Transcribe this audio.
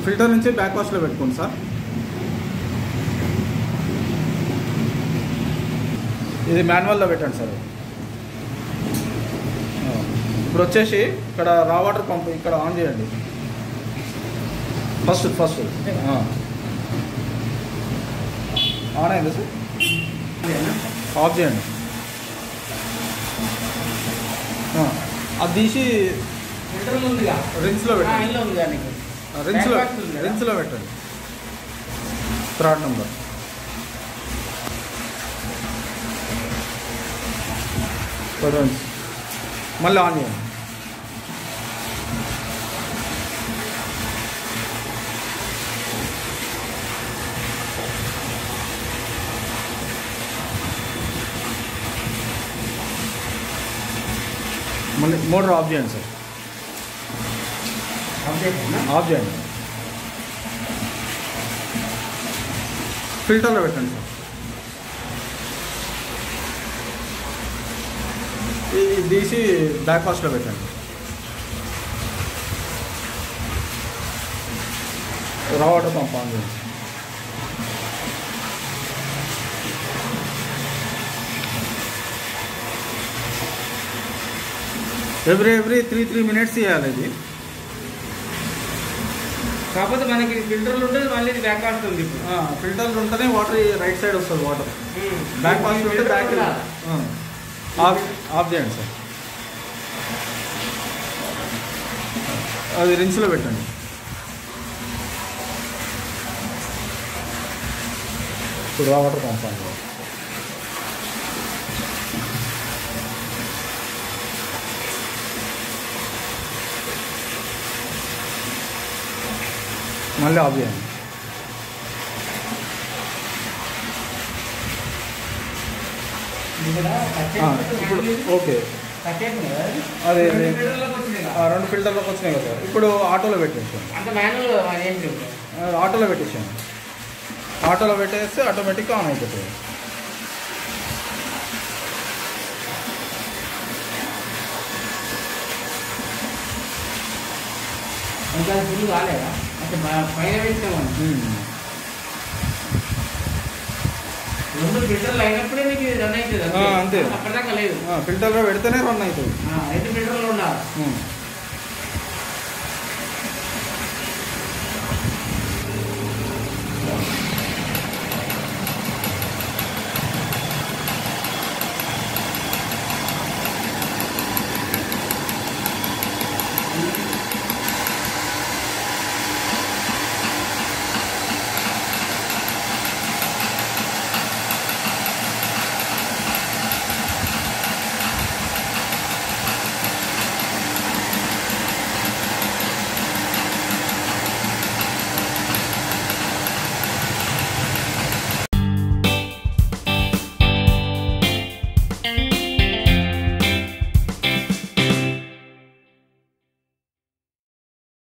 Filter నుంచి back వాష్లో పెట్టుకోండి sir. ఇది మాన్యువల్లో పెట్టండి సార్. ఇప్పుడు వచ్చేసి ఇక్కడ రా వాటర్ పంప్ ఇక్కడ ఆన్ చేయండి. ఫస్ట్ ఆన్ అయింది సార్. ఆఫ్ చేయండి. అది తీసి రిన్స్లో పెట్టండి. రిన్స్లో పెట్టండి. థర్డ్ నెంబర్ మళ్ళీ ఆన్ చేయండి. మళ్ళీ మోటార్ ఆఫ్ చేయండి సార్. ఆఫ్ చేయండి. ఫిల్టర్లో పెట్టండి సార్. ఇది తీసి బ్యాక్ వాష్లో పెట్టండి. రా వాటర్ పంప్ ఆన్ చేయండి. ఎవ్రీ 3 minutes చేయాలి ఇది. కాకపోతే మనకి ఫిల్టర్లు ఉంటుంది, మళ్ళీ ఇది బ్యాక్ వాష్ ఉంది. ఫిల్టర్లు ఉంటేనే వాటర్ రైట్ సైడ్ వస్తుంది. వాటర్ బ్యాక్ వాష్ ఉంటే బ్యాక్ ఆఫ్ చేయండి సార్. అది రిన్స్లో పెట్టండి. ఇప్పుడు రా వాటర్ పంప్ ఆన్ చేయండి. మళ్ళీ ఆఫ్ చేయండి. ఇప్పుడు ఓకే. అదే 2 ఫిల్టర్లోకి వచ్చినాయి కదా. ఇప్పుడు ఆటోలో పెట్టేసాను. ఆటోలో పెట్టేసాను. ఆటోలో పెట్టేస్తే ఆటోమేటిక్గా ఆన్ అయిపోతుంది. ఇంకా ఫుల్ కాలేదా? పైన పెట్టామండి. 2 ఫిల్టర్లు అయినప్పుడే మీకు రన్ అవుతుంది. అంతే, అప్పటిదాకా లేదు. ఫిల్టర్లో పెడితేనే రన్ అవుతుంది. 5 ఫిల్టర్లు ఉండాలి.